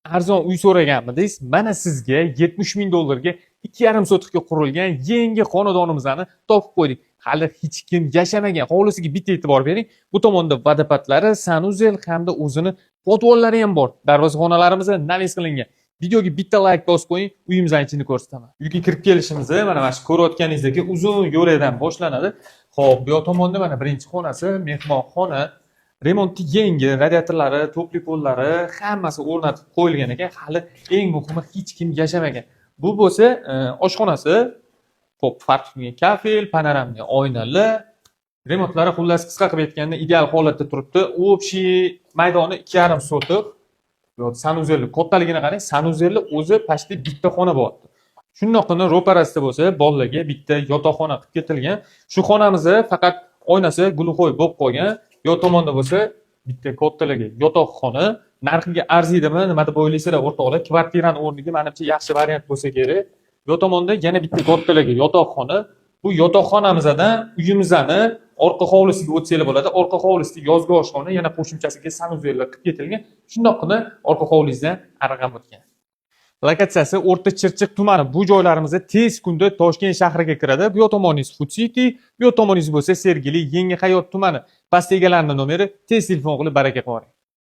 arzon uy so'raganmidingiz? Mana sizga 70 ming dollarga 2,5 sotixga qurilgan yangi xonadonimizni topib qo'ydik. Hali hech kim yashamagan. Hovlisiga bitta e'tibor bering. Bu tomonda vodopadlari, sanuzel hamda o'zini podvollari ham bor. Darvozaxonalarimiz navis qilingan. Videoga bitta like bosib qo'ying, uyimizning ichini ko'rsataman. Uyga kirib kelishimiz mana shu ko'rayotganingizdek uzun yo'ldan boshlanadi. Xo'p, bu tomonda mana birinchi xonasi, mehmonxona. Remonti yangi, radiatorlari, to'pli pollari hammasi o'rnatib qo'yilgan ekan. Hali eng muhimi hech kim yashamagan. Bu bo'lsa oshxonasi, xo'p, farqli kafel, panoramli oynalar, remontlari xullas qisqa qilib aytganda ideal holatda turibdi. Общий maydoni 2,5 sotix. Sanuzelni kattaligini qarang, sanuzelni o'zi pastda bitta xona bo'lyapti. Shundoqqina ro'parasida bo'lsa, bolalarga bitta yotoqxona qilib ketilgan. Shu xonamizni faqat oynasi gulxo'y bo'lib qolgan. Yo tomonda bo'lsa, bitta kattalarga yotoqxona. Narxiga arziydimi, nima deb o'ylaysizlar o'rtoqlar? Kvartirani o'rniga menimcha yaxshi variant bo'lsa kerak. Yo tomonda yana bitta kattalarga yotoqxona. Bu yotoqxonamizdan uyimizni orqa hovlisiga o'tsanglar bo'ladi. Orqa hovlisida yozgi oshxona, yana qo'shimchasiga sanuzellar qilib ketilgan. Shundoqqina orqa hovlingizdan arg'am o'tgan. Lokatsiyasi O'rta Chirchiq tumani. Bu joylarimizda tez kunda Toshkent shahriga kiradi. Bu tomoningiz Food City, bu tomoningiz bo'lsa Sergeli Yangi Hayot tumani. Pastda egalarning nomeri, tez telefon qilib baraka qiling.